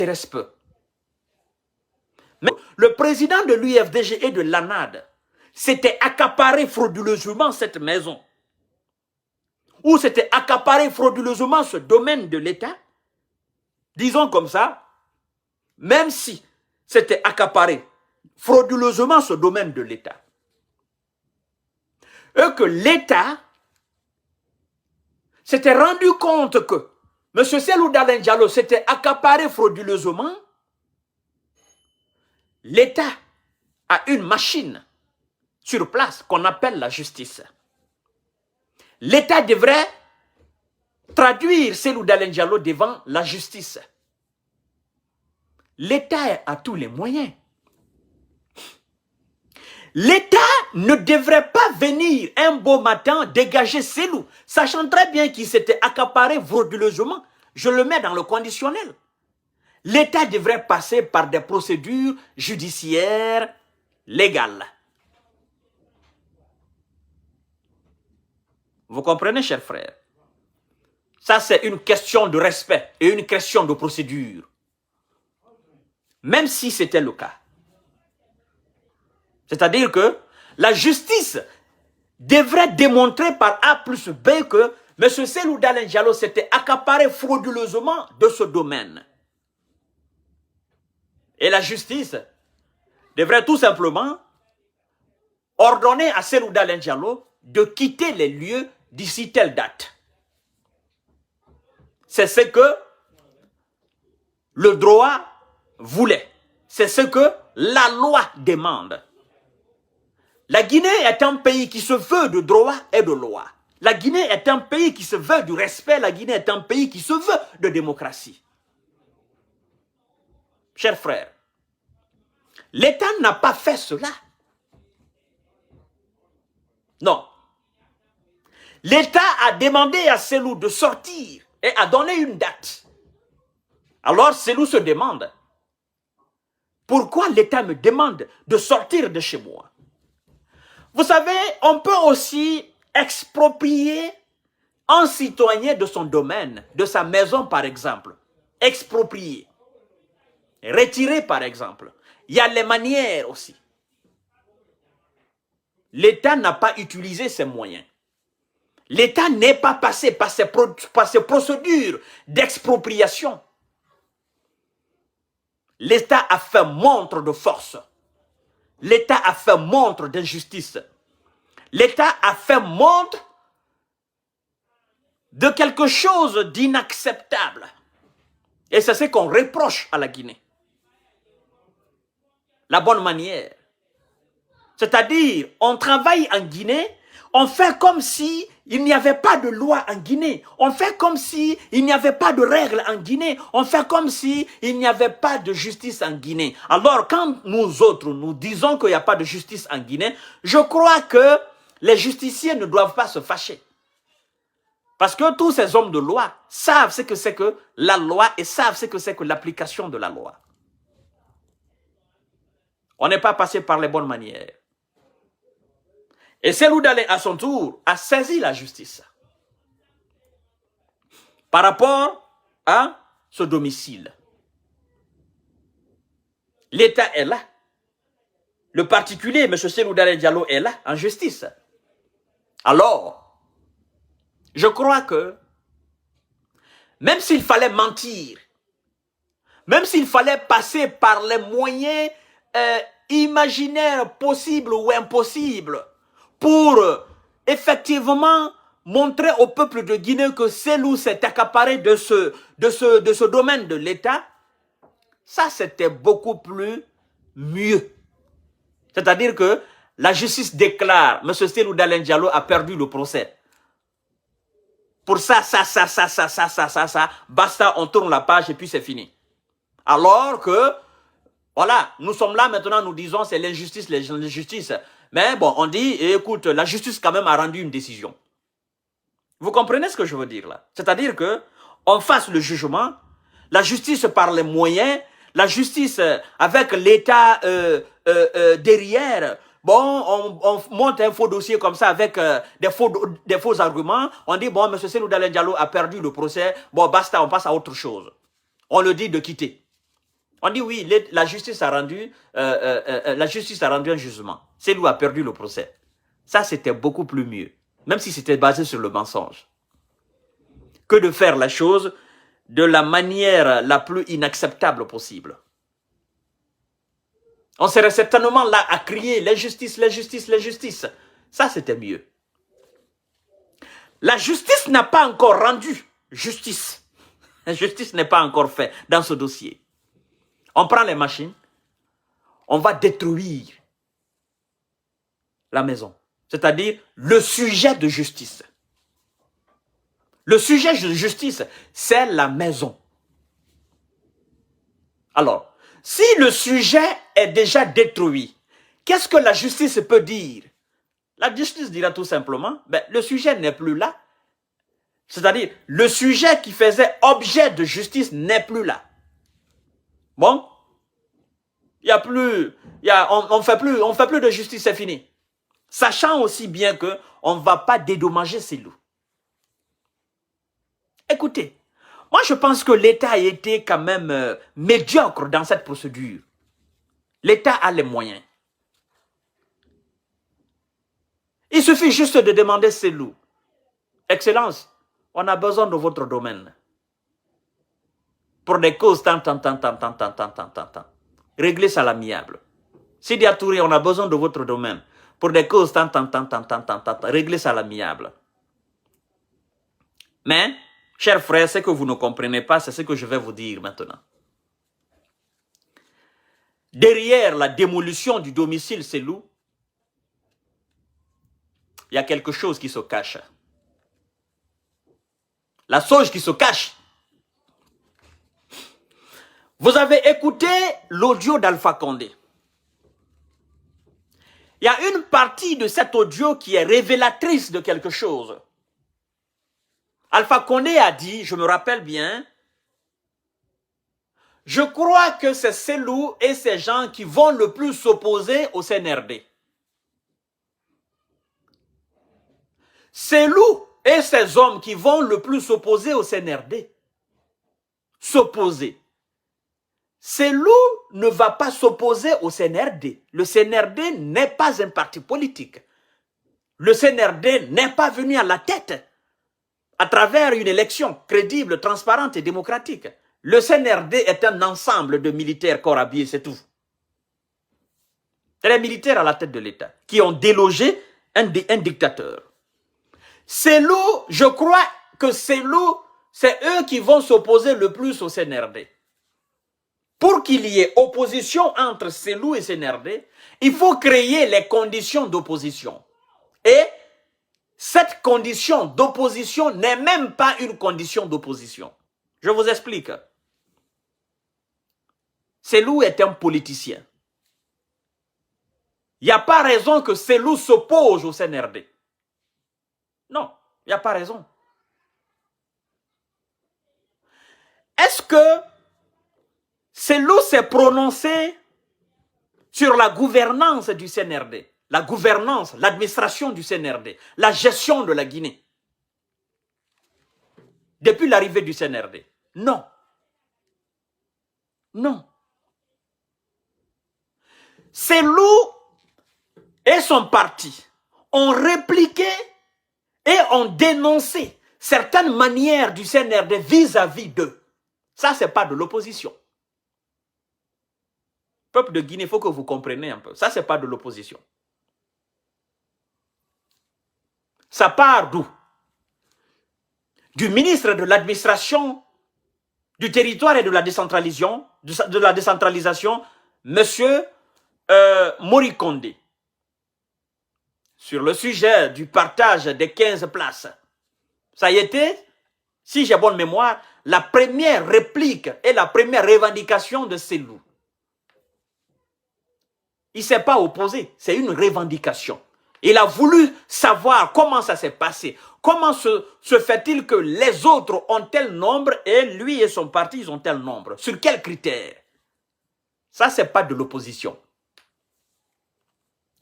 m'intéresse peu. Mais le président de l'UFDG et de l'ANAD s'était accaparé frauduleusement cette maison, ou s'était accaparé frauduleusement ce domaine de l'État, disons comme ça, même si c'était accaparé frauduleusement ce domaine de l'État, et que l'État s'était rendu compte que M. Cellou Dalein Diallo s'était accaparé frauduleusement, l'État a une machine sur place qu'on appelle la justice. L'État devrait traduire Cellou Dalein Diallo devant la justice. L'État a tous les moyens. L'État ne devrait pas venir un beau matin dégager Cellou, sachant très bien qu'il s'était accaparé frauduleusement. Je le mets dans le conditionnel. L'État devrait passer par des procédures judiciaires légales. Vous comprenez, chers frères? Ça, c'est une question de respect et une question de procédure. Même si c'était le cas. C'est-à-dire que la justice devrait démontrer par A plus B que M. Cellou Dalein Diallo s'était accaparé frauduleusement de ce domaine. Et la justice devrait tout simplement ordonner à Cellou Dalein Diallo de quitter les lieux d'ici telle date. C'est ce que le droit voulait. C'est ce que la loi demande. La Guinée est un pays qui se veut de droit et de loi. La Guinée est un pays qui se veut du respect. La Guinée est un pays qui se veut de démocratie. Chers frères, l'État n'a pas fait cela. Non. L'État a demandé à Cellou de sortir et a donné une date. Alors Cellou se demande, pourquoi l'État me demande de sortir de chez moi? Vous savez, on peut aussi exproprier un citoyen de son domaine, de sa maison par exemple. Exproprier. Retirer par exemple. Il y a les manières aussi. L'État n'a pas utilisé ces moyens. L'État n'est pas passé par ces procédures d'expropriation. L'État a fait montre de force. L'État a fait montre d'injustice. L'État a fait montre de quelque chose d'inacceptable. Et c'est ce qu'on reproche à la Guinée. La bonne manière. C'est-à-dire, on travaille en Guinée, on fait comme si il n'y avait pas de loi en Guinée. On fait comme si il n'y avait pas de règles en Guinée. On fait comme si il n'y avait pas de justice en Guinée. Alors, quand nous autres, nous disons qu'il n'y a pas de justice en Guinée, je crois que les justiciers ne doivent pas se fâcher. Parce que tous ces hommes de loi savent ce que c'est que la loi et savent ce que c'est que l'application de la loi. On n'est pas passé par les bonnes manières. Et Cellou Dalein, à son tour, a saisi la justice par rapport à ce domicile. L'État est là. Le particulier, M. Cellou Dalein Diallo, est là, en justice. Alors, je crois que, même s'il fallait mentir, même s'il fallait passer par les moyens imaginaires possibles ou impossibles, pour effectivement montrer au peuple de Guinée que Cellou s'est accaparé de ce domaine de l'État, ça c'était beaucoup plus mieux. C'est-à-dire que la justice déclare, M. Cellou Dalein Diallo a perdu le procès. Pour ça, basta, on tourne la page et puis c'est fini. Alors que, voilà, nous sommes là maintenant, nous disons c'est l'injustice, l'injustice. Mais bon, on dit, écoute, la justice quand même a rendu une décision. Vous comprenez ce que je veux dire là? C'est-à-dire que on fasse le jugement, la justice par les moyens, la justice avec l'État derrière. Bon, on monte un faux dossier comme ça avec des faux arguments. On dit, bon, M. Cellou Dalein Diallo a perdu le procès. Bon, basta, on passe à autre chose. On le dit de quitter. On dit oui, la justice a rendu un jugement. Selou a perdu le procès. Ça, c'était beaucoup plus mieux, même si c'était basé sur le mensonge, que de faire la chose de la manière la plus inacceptable possible. On serait certainement là à crier l'injustice, l'injustice, l'injustice. Ça, c'était mieux. La justice n'a pas encore rendu justice. La justice n'est pas encore faite dans ce dossier. On prend les machines, on va détruire la maison. C'est-à-dire le sujet de justice. Le sujet de justice, c'est la maison. Alors, si le sujet est déjà détruit, qu'est-ce que la justice peut dire? La justice dira tout simplement, ben, le sujet n'est plus là. C'est-à-dire, le sujet qui faisait objet de justice n'est plus là. Bon, il y a plus, on fait plus de justice, c'est fini. Sachant aussi bien que on ne va pas dédommager ces loups. Écoutez, moi je pense que l'État a été quand même médiocre dans cette procédure. L'État a les moyens. Il suffit juste de demander ces loups. Excellence, on a besoin de votre domaine. Pour des causes tant. Réglez ça à l'amiable. Sidi Touré, on a besoin de votre domaine. Pour des causes tant. Réglez ça à l'amiable. Mais, chers frères, ce que vous ne comprenez pas, c'est ce que je vais vous dire maintenant. Derrière la démolition du domicile Selou, il y a quelque chose qui se cache. La sauge qui se cache. Vous avez écouté l'audio d'Alpha Condé. Il y a une partie de cet audio qui est révélatrice de quelque chose. Alpha Condé a dit, je me rappelle bien, je crois que c'est Selou et ces gens qui vont le plus s'opposer au CNRD. Selou et ces hommes qui vont le plus s'opposer au CNRD. S'opposer. Selou ne va pas s'opposer au CNRD. Le CNRD n'est pas un parti politique. Le CNRD n'est pas venu à la tête à travers une élection crédible, transparente et démocratique. Le CNRD est un ensemble de militaires corps habillés, c'est tout. C'est les militaires à la tête de l'État qui ont délogé un dictateur. Selou, je crois que Selou, c'est eux qui vont s'opposer le plus au CNRD. Pour qu'il y ait opposition entre Selou et CNRD, il faut créer les conditions d'opposition. Et cette condition d'opposition n'est même pas une condition d'opposition. Je vous explique. Selou est un politicien. Il n'y a pas raison que Selou s'oppose au CNRD. Non, il n'y a pas raison. Est-ce que Selou s'est prononcé sur la gouvernance du CNRD, la gouvernance, l'administration du CNRD, la gestion de la Guinée, depuis l'arrivée du CNRD? Non. Non. Selou et son parti ont répliqué et ont dénoncé certaines manières du CNRD vis-à-vis d'eux. Ça, ce n'est pas de l'opposition. Peuple de Guinée, il faut que vous compreniez un peu. Ça, ce n'est pas de l'opposition. Ça part d'où? Du ministre de l'administration, du territoire et de la décentralisation, monsieur Mori Condé, sur le sujet du partage des 15 places. Ça a été, si j'ai bonne mémoire, la première réplique et la première revendication de Selou. Il ne s'est pas opposé, c'est une revendication. Il a voulu savoir comment ça s'est passé. Comment se fait-il que les autres ont tel nombre et lui et son parti, ils ont tel nombre? Sur quels critères? Ça, ce n'est pas de l'opposition.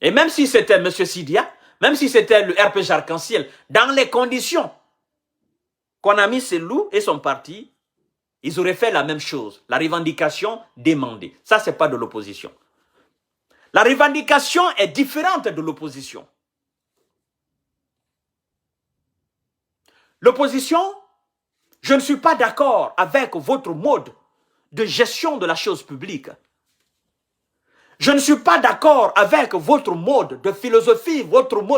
Et même si c'était M. Sidia, même si c'était le RPG Arc-en-Ciel, dans les conditions qu'on a mis Selou et son parti, ils auraient fait la même chose. La revendication demandée. Ça, ce n'est pas de l'opposition. La revendication est différente de l'opposition. L'opposition, je ne suis pas d'accord avec votre mode de gestion de la chose publique. Je ne suis pas d'accord avec votre mode de philosophie, votre mode